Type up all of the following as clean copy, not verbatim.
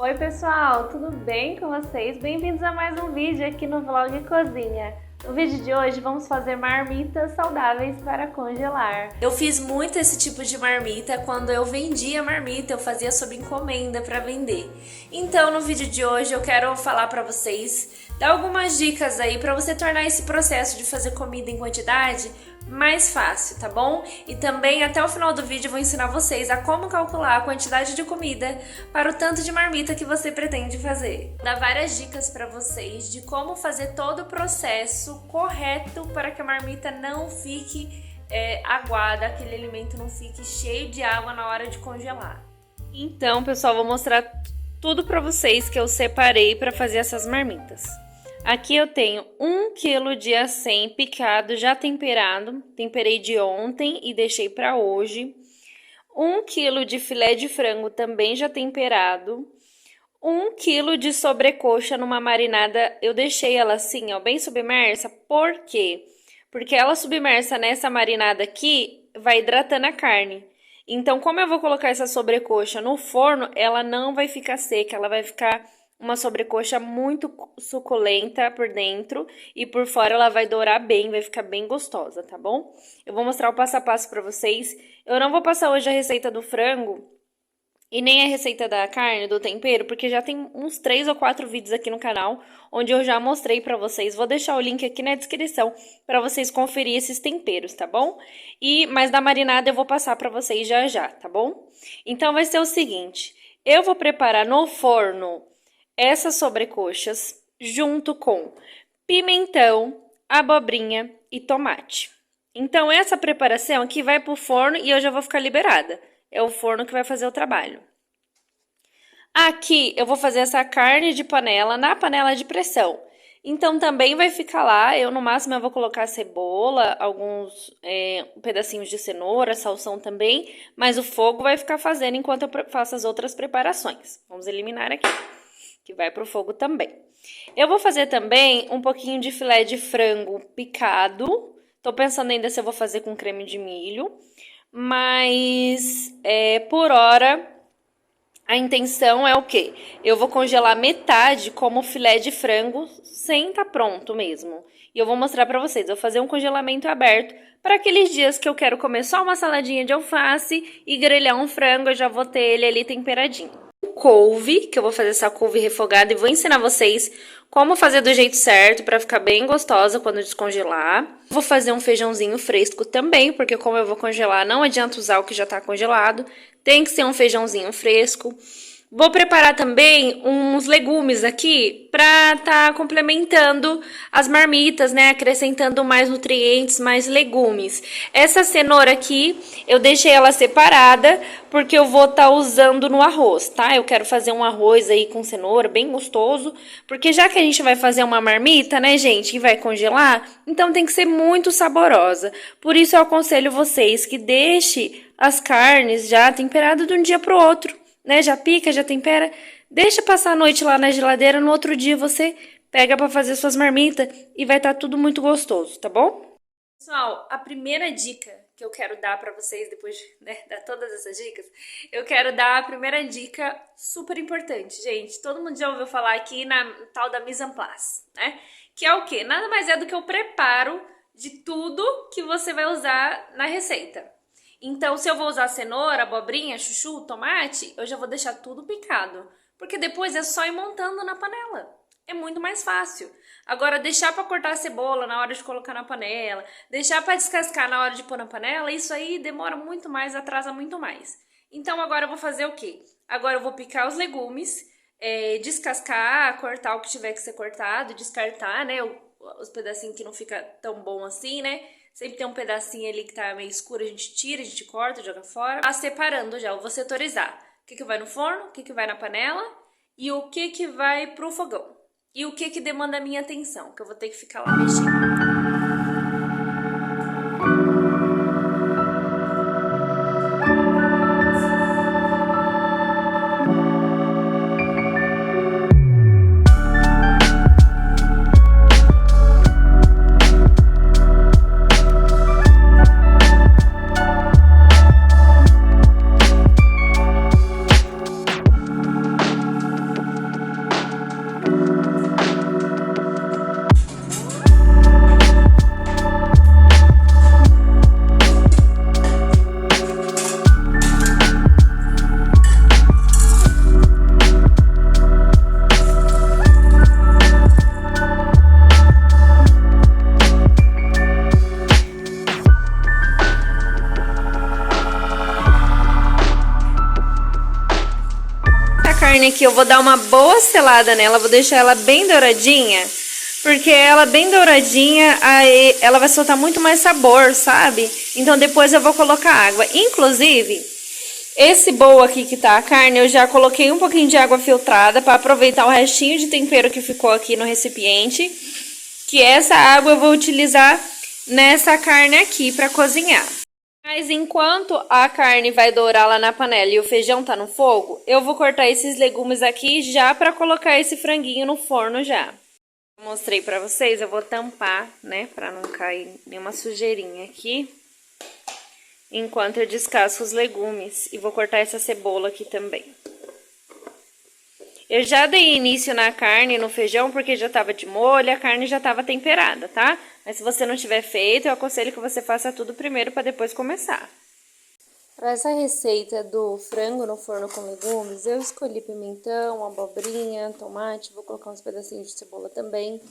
Oi pessoal, tudo bem com vocês? Bem-vindos a mais um vídeo aqui no Vlog Cozinha. No vídeo de hoje vamos fazer marmitas saudáveis para congelar. Eu fiz muito esse tipo de marmita quando eu vendia marmita, eu fazia sob encomenda para vender. Então no vídeo de hoje eu quero falar para vocês, dar algumas dicas aí para você tornar esse processo de fazer comida em quantidade mais fácil, tá bom? E também até o final do vídeo eu vou ensinar vocês a como calcular a quantidade de comida para o tanto de marmita que você pretende fazer. Vou dar várias dicas para vocês de como fazer todo o processo correto para que a marmita não fique aguada, aquele alimento não fique cheio de água na hora de congelar. Então, pessoal, vou mostrar tudo para vocês que eu separei para fazer essas marmitas. Aqui eu tenho 1 kg de acém picado, já temperado, temperei de ontem e deixei para hoje. 1 kg de filé de frango também já temperado. 1 kg de sobrecoxa numa marinada, eu deixei ela assim, ó, bem submersa. Por quê? Porque ela submersa nessa marinada aqui, vai hidratando a carne. Então, como eu vou colocar essa sobrecoxa no forno, ela não vai ficar seca, ela vai ficar uma sobrecoxa muito suculenta por dentro e por fora ela vai dourar bem, vai ficar bem gostosa, tá bom? Eu vou mostrar o passo a passo pra vocês. Eu não vou passar hoje a receita do frango e nem a receita da carne, do tempero, porque já tem uns 3 ou 4 vídeos aqui no canal onde eu já mostrei pra vocês. Vou deixar o link aqui na descrição pra vocês conferir esses temperos, tá bom? Mas da marinada eu vou passar pra vocês já, tá bom? Então vai ser o seguinte, eu vou preparar no forno essas sobrecoxas junto com pimentão, abobrinha e tomate. Então, essa preparação aqui vai pro forno e eu já vou ficar liberada. É o forno que vai fazer o trabalho. Aqui, eu vou fazer essa carne de panela na panela de pressão. Então, também vai ficar lá, no máximo eu vou colocar cebola, alguns pedacinhos de cenoura, salsão também, mas o fogo vai ficar fazendo enquanto eu faço as outras preparações. Vamos eliminar aqui, que vai pro fogo também. Eu vou fazer também um pouquinho de filé de frango picado. Tô pensando ainda se eu vou fazer com creme de milho, mas por hora a intenção é o quê? Eu vou congelar metade como filé de frango sem tá pronto mesmo. E eu vou mostrar pra vocês, eu vou fazer um congelamento aberto para aqueles dias que eu quero comer só uma saladinha de alface e grelhar um frango, eu já vou ter ele ali temperadinho. Couve, que eu vou fazer essa couve refogada e vou ensinar vocês como fazer do jeito certo para ficar bem gostosa quando descongelar. Vou fazer um feijãozinho fresco também, porque como eu vou congelar, não adianta usar o que já tá congelado, tem que ser um feijãozinho fresco. Vou preparar também uns legumes aqui para tá complementando as marmitas, né? Acrescentando mais nutrientes, mais legumes. Essa cenoura aqui, eu deixei ela separada porque eu vou estar usando no arroz, tá? Eu quero fazer um arroz aí com cenoura, bem gostoso. Porque já que a gente vai fazer uma marmita, né, gente, que vai congelar, então tem que ser muito saborosa. Por isso eu aconselho vocês que deixe as carnes já temperadas de um dia pro outro. Né, já pica, já tempera, deixa passar a noite lá na geladeira, no outro dia você pega para fazer suas marmitas e vai estar tudo muito gostoso, tá bom? Pessoal, a primeira dica que eu quero dar para vocês, depois de dar todas essas dicas, eu quero dar a primeira dica super importante, gente. Todo mundo já ouviu falar aqui na tal da mise en place, né? Que é o quê? Nada mais é do que o preparo de tudo que você vai usar na receita. Então, se eu vou usar cenoura, abobrinha, chuchu, tomate, eu já vou deixar tudo picado. Porque depois é só ir montando na panela. É muito mais fácil. Agora, deixar para cortar a cebola na hora de colocar na panela, deixar para descascar na hora de pôr na panela, isso aí demora muito mais, atrasa muito mais. Então, agora eu vou fazer o quê? Agora eu vou picar os legumes, descascar, cortar o que tiver que ser cortado, descartar, né? Os pedacinhos que não fica tão bom assim, né? Sempre tem um pedacinho ali que tá meio escuro, a gente tira, a gente corta, joga fora. Tá separando já, eu vou setorizar. O que vai no forno, o que vai na panela e o que vai pro fogão. E o que demanda a minha atenção, que eu vou ter que ficar lá mexendo. carne aqui eu vou dar uma boa selada nela, vou deixar ela bem douradinha, porque ela bem douradinha, aí ela vai soltar muito mais sabor, sabe? Então depois eu vou colocar água. Inclusive, esse bowl aqui que tá a carne, eu já coloquei um pouquinho de água filtrada para aproveitar o restinho de tempero que ficou aqui no recipiente, que essa água eu vou utilizar nessa carne aqui para cozinhar. Mas enquanto a carne vai dourar lá na panela e o feijão tá no fogo, eu vou cortar esses legumes aqui já para colocar esse franguinho no forno já. Mostrei pra vocês, eu vou tampar, né, pra não cair nenhuma sujeirinha aqui. Enquanto eu descasco os legumes e vou cortar essa cebola aqui também. Eu já dei início na carne e no feijão porque já tava de molho, a carne já tava temperada, tá? Mas se você não tiver feito, eu aconselho que você faça tudo primeiro para depois começar. Para essa receita do frango no forno com legumes, eu escolhi pimentão, abobrinha, tomate, vou colocar uns pedacinhos de cebola também,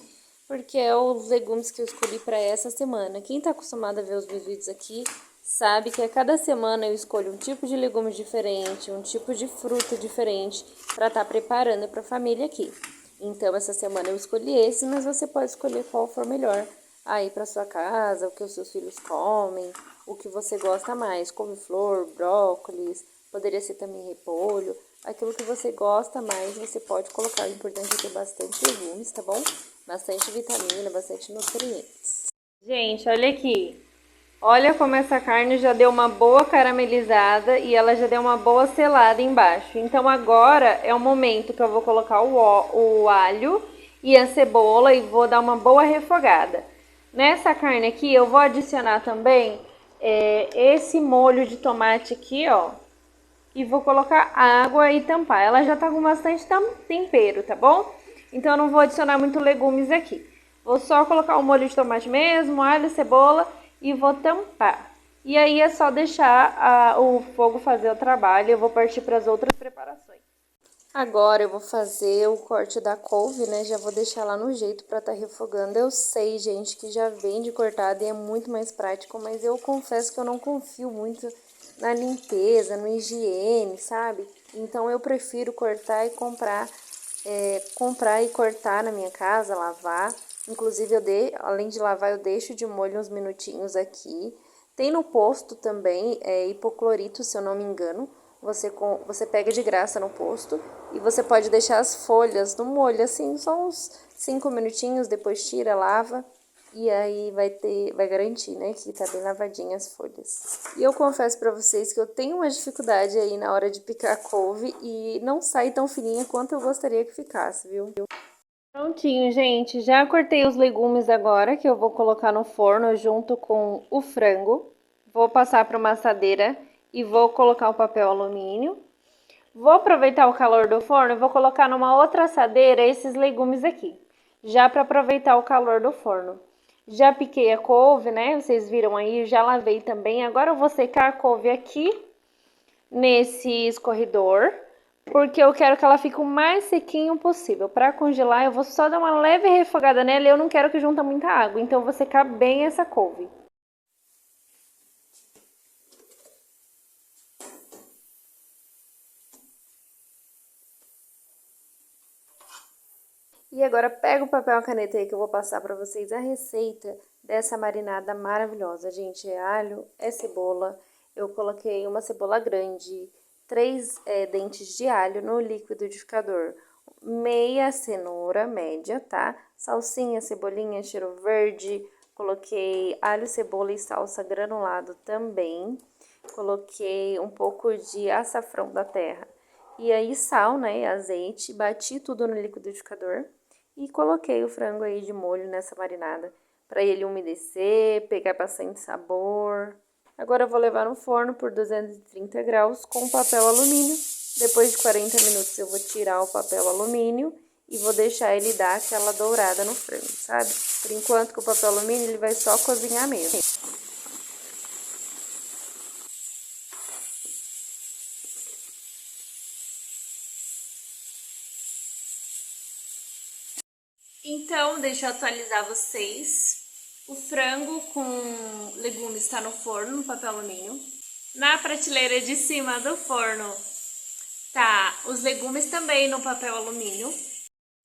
porque é os legumes que eu escolhi para essa semana. Quem tá acostumado a ver os meus vídeos aqui, sabe que a cada semana eu escolho um tipo de legume diferente, um tipo de fruta diferente para estar preparando para a família aqui. Então, essa semana eu escolhi esse, mas você pode escolher qual for melhor aí para sua casa, o que os seus filhos comem, o que você gosta mais, couve-flor, brócolis, poderia ser também repolho, aquilo que você gosta mais você pode colocar. O importante é ter bastante legumes, tá bom? Bastante vitamina, bastante nutrientes. Gente, olha aqui. Olha como essa carne já deu uma boa caramelizada e ela já deu uma boa selada embaixo. Então agora é o momento que eu vou colocar o alho e a cebola e vou dar uma boa refogada. Nessa carne aqui eu vou adicionar também esse molho de tomate aqui, ó. E vou colocar água e tampar. Ela já tá com bastante tempero, tá bom? Então eu não vou adicionar muito legumes aqui. Vou só colocar o molho de tomate mesmo, alho, cebola e vou tampar. E aí é só deixar o fogo fazer o trabalho. Eu vou partir para as outras preparações. Agora eu vou fazer o corte da couve, né? Já vou deixar lá no jeito para estar refogando. Eu sei, gente, que já vem de cortado e é muito mais prático, mas eu confesso que eu não confio muito na limpeza, no higiene, sabe? Então eu prefiro cortar e comprar e cortar na minha casa, lavar. Inclusive, além de lavar, eu deixo de molho uns minutinhos aqui. Tem no posto também, hipoclorito, se eu não me engano. Você pega de graça no posto e você pode deixar as folhas no molho, assim, só uns 5 minutinhos, depois tira, lava. E aí vai garantir, né, que tá bem lavadinha as folhas. E eu confesso pra vocês que eu tenho uma dificuldade aí na hora de picar couve e não sai tão fininha quanto eu gostaria que ficasse, viu? Prontinho, gente. Já cortei os legumes agora, que eu vou colocar no forno junto com o frango. Vou passar para uma assadeira e vou colocar o papel alumínio. Vou aproveitar o calor do forno e vou colocar numa outra assadeira esses legumes aqui, já para aproveitar o calor do forno. Já piquei a couve, né? Vocês viram aí, já lavei também. Agora eu vou secar a couve aqui nesse escorredor, porque eu quero que ela fique o mais sequinho possível. Para congelar, eu vou só dar uma leve refogada nela e eu não quero que junta muita água, então eu vou secar bem essa couve. E agora pega o papel e a caneta aí que eu vou passar para vocês a receita dessa marinada maravilhosa. Gente, é alho, é cebola. Eu coloquei uma cebola grande, 3 dentes de alho no liquidificador, meia cenoura média, tá? Salsinha, cebolinha, cheiro verde. Coloquei alho, cebola e salsa granulado também. Coloquei um pouco de açafrão da terra. E aí sal, né, e azeite. Bati tudo no liquidificador. E coloquei o frango aí de molho nessa marinada, para ele umedecer, pegar bastante sabor. Agora eu vou levar no forno por 230 graus com papel alumínio. Depois de 40 minutos eu vou tirar o papel alumínio e vou deixar ele dar aquela dourada no frango, sabe? Por enquanto, com o papel alumínio ele vai só cozinhar mesmo. Então, deixa eu atualizar vocês. O frango com legumes está no forno, no papel alumínio. Na prateleira de cima do forno Tá, os legumes também no papel alumínio.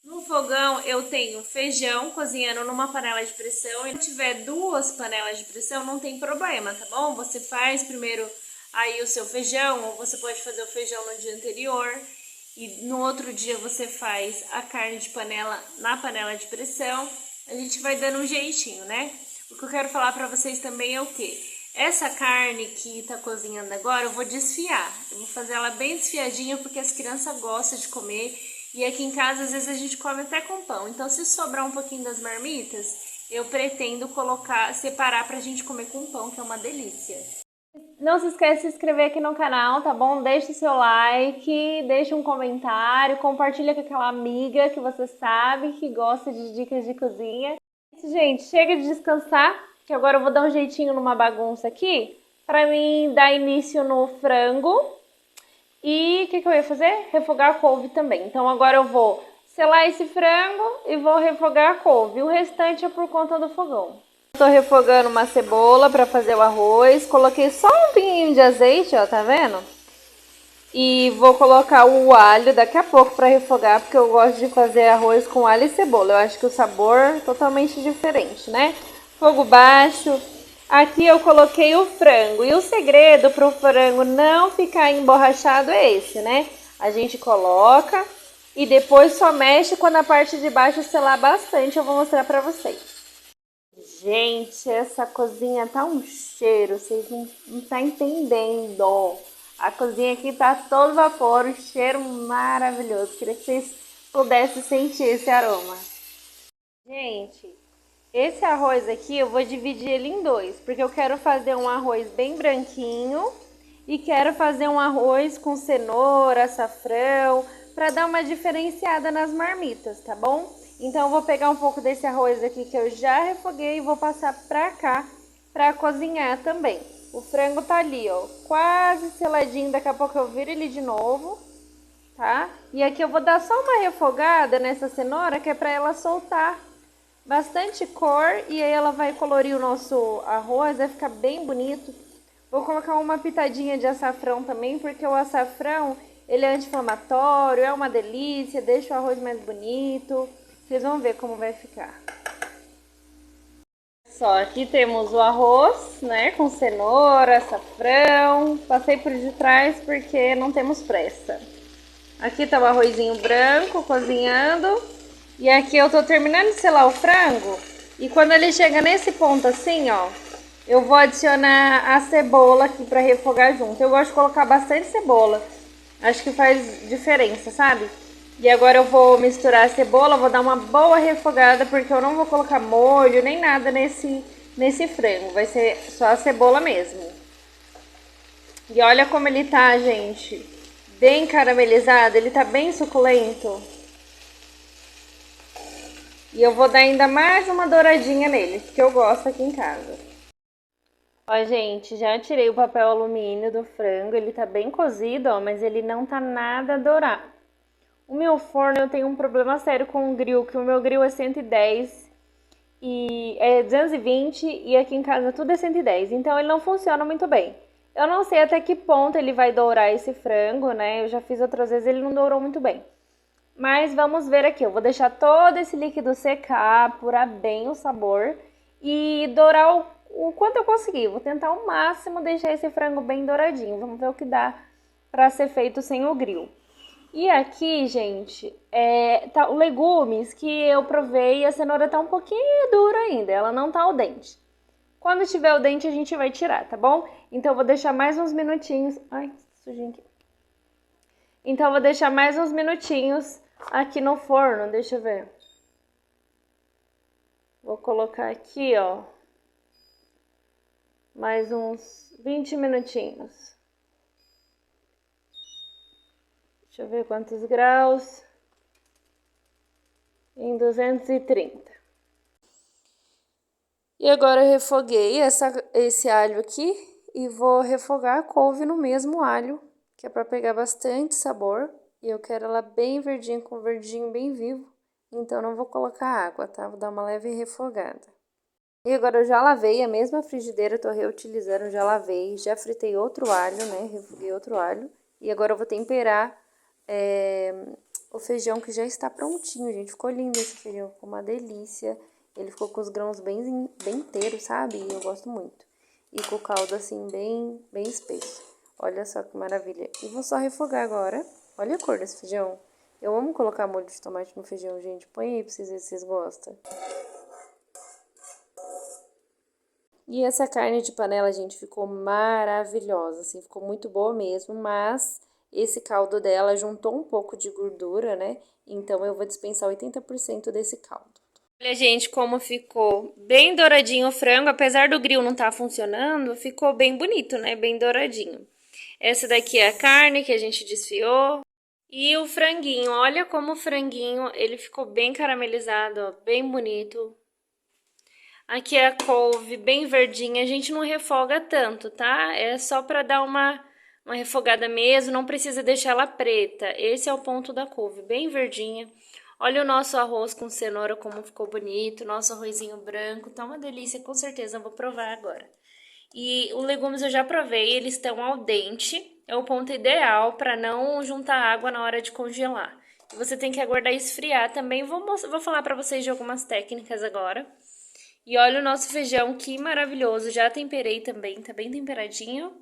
No fogão eu tenho feijão cozinhando numa panela de pressão. E se tiver duas panelas de pressão, não tem problema, tá bom? Você faz primeiro aí o seu feijão, ou você pode fazer o feijão no dia anterior. E no outro dia você faz a carne de panela na panela de pressão. A gente vai dando um jeitinho, né? O que eu quero falar pra vocês também é o quê? Essa carne que tá cozinhando agora, eu vou desfiar. Eu vou fazer ela bem desfiadinha, porque as crianças gostam de comer. E aqui em casa, às vezes, a gente come até com pão. Então, se sobrar um pouquinho das marmitas, eu pretendo separar pra gente comer com pão, que é uma delícia. Não se esqueça de se inscrever aqui no canal, tá bom? Deixe seu like, deixe um comentário, compartilha com aquela amiga que você sabe que gosta de dicas de cozinha. Gente, chega de descansar, que agora eu vou dar um jeitinho numa bagunça aqui, pra mim dar início no frango. E o que eu ia fazer? Refogar a couve também. Então agora eu vou selar esse frango e vou refogar a couve. O restante é por conta do fogão. Estou refogando uma cebola para fazer o arroz. Coloquei só um pinguinho de azeite, ó, tá vendo? E vou colocar o alho daqui a pouco para refogar, porque eu gosto de fazer arroz com alho e cebola. Eu acho que o sabor é totalmente diferente, né? Fogo baixo. Aqui eu coloquei o frango. E o segredo para o frango não ficar emborrachado é esse, né? A gente coloca e depois só mexe quando a parte de baixo selar bastante. Eu vou mostrar para vocês. Gente, essa cozinha tá um cheiro, vocês não tá entendendo. A cozinha aqui tá todo vapor, um cheiro maravilhoso. Queria que vocês pudessem sentir esse aroma. Gente, esse arroz aqui eu vou dividir ele em dois, porque eu quero fazer um arroz bem branquinho e quero fazer um arroz com cenoura, açafrão, para dar uma diferenciada nas marmitas, tá bom? Então eu vou pegar um pouco desse arroz aqui que eu já refoguei e vou passar pra cá pra cozinhar também. O frango tá ali, ó, quase seladinho, daqui a pouco eu viro ele de novo, tá? E aqui eu vou dar só uma refogada nessa cenoura, que é pra ela soltar bastante cor e aí ela vai colorir o nosso arroz, vai ficar bem bonito. Vou colocar uma pitadinha de açafrão também, porque o açafrão, ele é anti-inflamatório, é uma delícia, deixa o arroz mais bonito. Vocês vão ver como vai ficar. Só, aqui temos o arroz, né, com cenoura, açafrão. Passei por detrás porque não temos pressa. Aqui tá o arrozinho branco cozinhando. E aqui eu tô terminando de selar o frango. E quando ele chega nesse ponto assim, ó, eu vou adicionar a cebola aqui pra refogar junto. Eu gosto de colocar bastante cebola. Acho que faz diferença, sabe? E agora eu vou misturar a cebola, vou dar uma boa refogada, porque eu não vou colocar molho nem nada nesse frango. Vai ser só a cebola mesmo. E olha como ele tá, gente. Bem caramelizado, ele tá bem suculento. E eu vou dar ainda mais uma douradinha nele, que eu gosto aqui em casa. Ó, gente, já tirei o papel alumínio do frango. Ele tá bem cozido, ó, mas ele não tá nada dourado. O meu forno, eu tenho um problema sério com o grill, que o meu grill é 110 e é 220 e aqui em casa tudo é 110, então ele não funciona muito bem. Eu não sei até que ponto ele vai dourar esse frango, né? Eu já fiz outras vezes, ele não dourou muito bem. Mas vamos ver aqui, eu vou deixar todo esse líquido secar, apurar bem o sabor e dourar o quanto eu conseguir. Vou tentar ao máximo deixar esse frango bem douradinho. Vamos ver o que dá para ser feito sem o grill. E aqui, gente, tá legumes que eu provei e a cenoura tá um pouquinho dura ainda, ela não tá ao dente. Quando tiver o dente a gente vai tirar, tá bom? Então eu vou deixar mais uns minutinhos. Ai, sujinho aqui. Então eu vou deixar mais uns minutinhos aqui no forno, deixa eu ver. Vou colocar aqui, ó, mais uns 20 minutinhos. Deixa eu ver quantos graus. Em 230. E agora eu refoguei esse alho aqui e vou refogar a couve no mesmo alho, que é para pegar bastante sabor. E eu quero ela bem verdinha, com verdinho bem vivo. Então não vou colocar água, tá? Vou dar uma leve refogada. E agora eu já lavei a mesma frigideira, eu tô reutilizando, já lavei, já fritei outro alho, né? Refoguei outro alho. E agora eu vou temperar o feijão que já está prontinho, gente. Ficou lindo esse feijão, ficou uma delícia. Ele ficou com os grãos bem inteiros, sabe? E eu gosto muito. E com o caldo assim bem espesso. Olha só que maravilha. E vou só refogar agora. Olha a cor desse feijão. Eu amo colocar molho de tomate no feijão, gente. Põe aí pra vocês verem se vocês gostam. E essa carne de panela, gente, ficou maravilhosa, assim, ficou muito boa mesmo, mas esse caldo dela juntou um pouco de gordura, né? Então eu vou dispensar 80% desse caldo. Olha, gente, como ficou bem douradinho o frango, apesar do grill não estar funcionando, ficou bem bonito, né? Bem douradinho. Essa daqui é a carne que a gente desfiou. E o franguinho, olha como o franguinho, ele ficou bem caramelizado, ó, bem bonito. Aqui é a couve bem verdinha, a gente não refoga tanto, tá? É só pra dar uma refogada mesmo, não precisa deixar ela preta. Esse é o ponto da couve, bem verdinha. Olha o nosso arroz com cenoura como ficou bonito, nosso arrozinho branco, tá uma delícia, com certeza, eu vou provar agora. E os legumes eu já provei, eles estão al dente, é o ponto ideal para não juntar água na hora de congelar. E você tem que aguardar esfriar também, vou falar para vocês de algumas técnicas agora. E olha o nosso feijão, que maravilhoso. Já temperei também, tá bem temperadinho.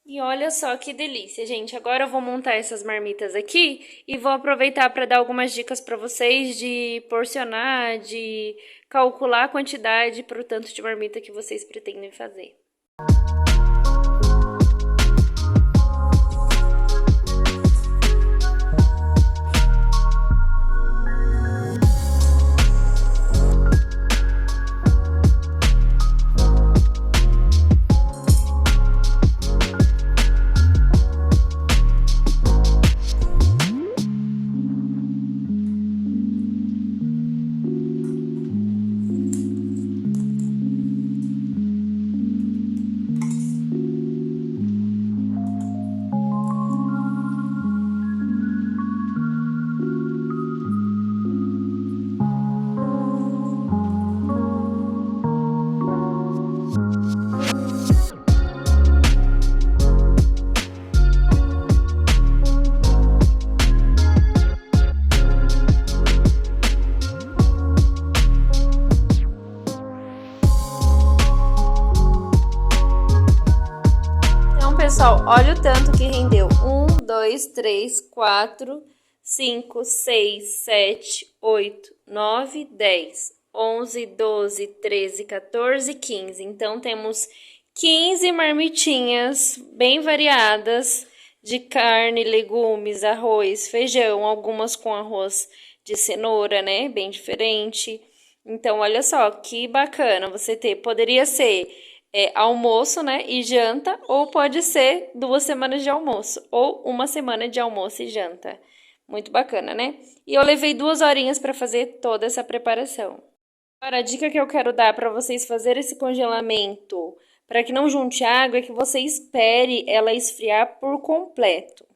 E olha só que delícia, gente. Agora eu vou montar essas marmitas aqui e vou aproveitar para dar algumas dicas para vocês de porcionar, de calcular a quantidade para o tanto de marmita que vocês pretendem fazer. Pessoal, olha o tanto que rendeu. 1, 2, 3, 4, 5, 6, 7, 8, 9, 10, 11, 12, 13, 14, 15. Então, temos 15 marmitinhas bem variadas de carne, legumes, arroz, feijão, algumas com arroz de cenoura, né? Bem diferente. Então, olha só que bacana você ter. Poderia ser almoço, né, e janta, ou pode ser 2 semanas de almoço, ou 1 semana de almoço e janta. Muito bacana, né? E eu levei 2 horinhas para fazer toda essa preparação. Agora, a dica que eu quero dar para vocês fazerem esse congelamento, para que não junte água, é que você espere ela esfriar por completo.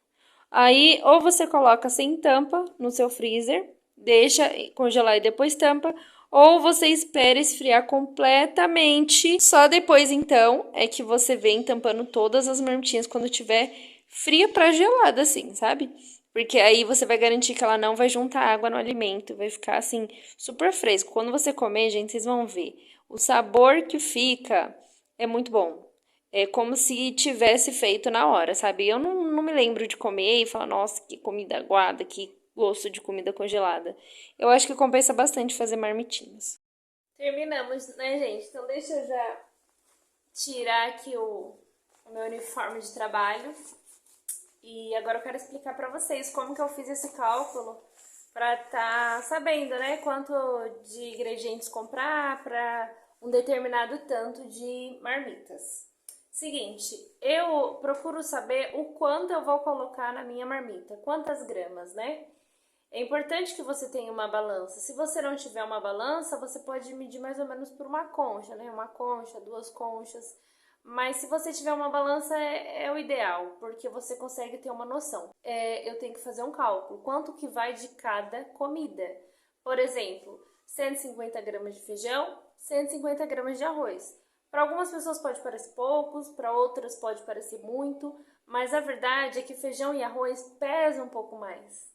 Aí, ou você coloca sem tampa no seu freezer, deixa congelar e depois tampa, ou você espera esfriar completamente. Só depois, então, é que você vem tampando todas as marmitinhas quando tiver fria pra gelada, assim, sabe? Porque aí você vai garantir que ela não vai juntar água no alimento, vai ficar, assim, super fresco. Quando você comer, gente, vocês vão ver. O sabor que fica é muito bom. É como se tivesse feito na hora, sabe? Eu não me lembro de comer e falar, nossa, que comida aguada, que gosto de comida congelada. Eu acho que compensa bastante fazer marmitinhas. Terminamos, né, gente? Então deixa eu já tirar aqui o meu uniforme de trabalho. E agora eu quero explicar pra vocês como que eu fiz esse cálculo pra tá sabendo, né, quanto de ingredientes comprar pra um determinado tanto de marmitas. Seguinte, eu procuro saber o quanto eu vou colocar na minha marmita, quantas gramas, né? É importante que você tenha uma balança. Se você não tiver uma balança, você pode medir mais ou menos por uma concha, né? Uma concha, 2 conchas. Mas se você tiver uma balança, é o ideal, porque você consegue ter uma noção. Eu tenho que fazer um cálculo. Quanto que vai de cada comida? Por exemplo, 150 gramas de feijão, 150 gramas de arroz. Para algumas pessoas pode parecer poucos, para outras pode parecer muito, Mas a verdade é que feijão e arroz pesam um pouco mais.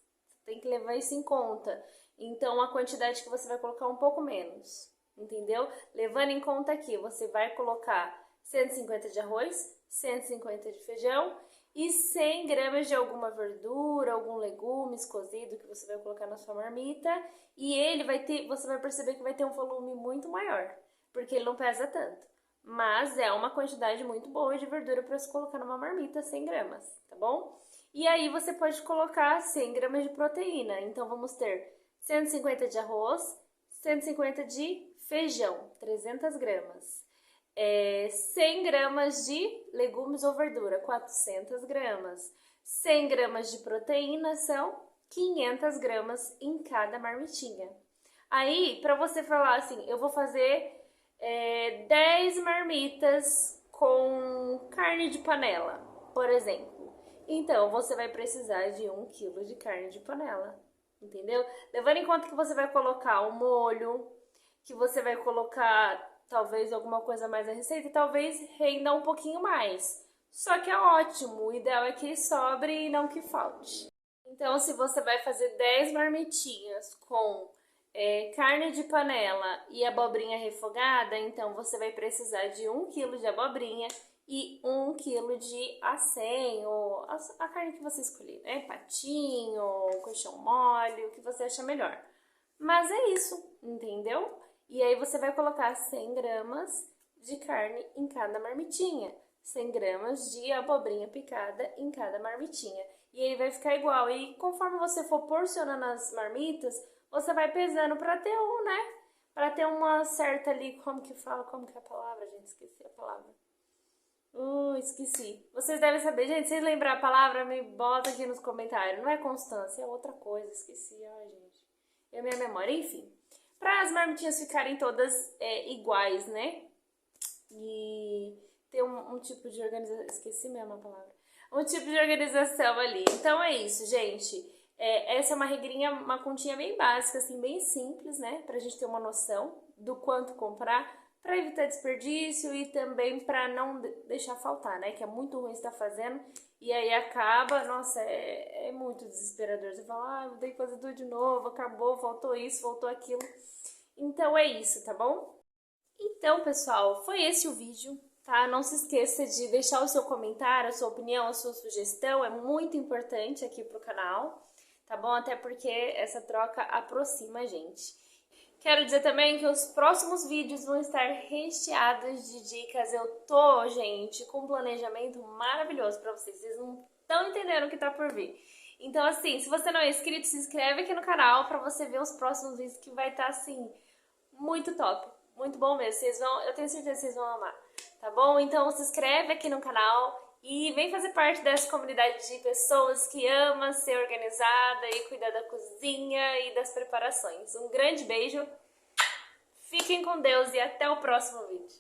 Tem que levar isso em conta. Então, a quantidade que você vai colocar um pouco menos, entendeu? Levando em conta aqui, você vai colocar 150 de arroz, 150 de feijão e 100 gramas de alguma verdura, algum legumes cozido que você vai colocar na sua marmita. E ele vai ter, você vai perceber que vai ter um volume muito maior, porque ele não pesa tanto. Mas é uma quantidade muito boa de verdura para se colocar numa marmita, 100 gramas, tá bom? E aí você pode colocar 100 gramas de proteína. Então vamos ter 150 de arroz, 150 de feijão, 300 gramas. 100 gramas de legumes ou verdura, 400 gramas. 100 gramas de proteína são 500 gramas em cada marmitinha. Aí, para você falar assim, eu vou fazer 10 marmitas com carne de panela, por exemplo. Então, você vai precisar de 1 kg de carne de panela, entendeu? Levando em conta que você vai colocar o molho, que você vai colocar talvez alguma coisa mais na receita, e talvez renda um pouquinho mais. Só que é ótimo, o ideal é que sobre e não que falte. Então, se você vai fazer 10 marmitinhas com carne de panela e abobrinha refogada, então você vai precisar de 1 kg de abobrinha e 1 kg de acém, ou a carne que você escolher, né? Patinho, coxão mole, o que você acha melhor. Mas é isso, entendeu? E aí você vai colocar 100 gramas de carne em cada marmitinha, 100 gramas de abobrinha picada em cada marmitinha. E aí vai ficar igual. E conforme você for porcionando as marmitas, você vai pesando para ter né? Para ter uma certa ali, como que fala? Como que é a palavra, gente? Esqueci a palavra. Esqueci. Vocês devem saber. Gente, se vocês lembrar a palavra, me bota aqui nos comentários. Não é constância, é outra coisa. Esqueci, ai, gente. É a minha memória. Enfim. Para as marmitinhas ficarem todas iguais, né? E ter um tipo de organização. Esqueci mesmo a palavra. Um tipo de organização ali. Então é isso, gente. Essa é uma regrinha, uma continha bem básica, assim, bem simples, né? Pra gente ter uma noção do quanto comprar, para evitar desperdício e também para não deixar faltar, né? Que é muito ruim estar fazendo e aí acaba, nossa, é muito desesperador. Você fala, vou ter que fazer tudo de novo, acabou, faltou isso, faltou aquilo. Então é isso, tá bom? Então, pessoal, foi esse o vídeo, tá? Não se esqueça de deixar o seu comentário, a sua opinião, a sua sugestão, é muito importante aqui pro canal, tá bom? Até porque essa troca aproxima a gente. Quero dizer também que os próximos vídeos vão estar recheados de dicas. Eu tô, gente, com um planejamento maravilhoso pra vocês. Vocês não estão entendendo o que tá por vir. Então, assim, se você não é inscrito, se inscreve aqui no canal pra você ver os próximos vídeos que vai estar, assim, muito top. Muito bom mesmo. Eu tenho certeza que vocês vão amar, tá bom? Então, se inscreve aqui no canal e vem fazer parte dessa comunidade de pessoas que ama ser organizada e cuidar da cozinha e das preparações. Um grande beijo, fiquem com Deus e até o próximo vídeo.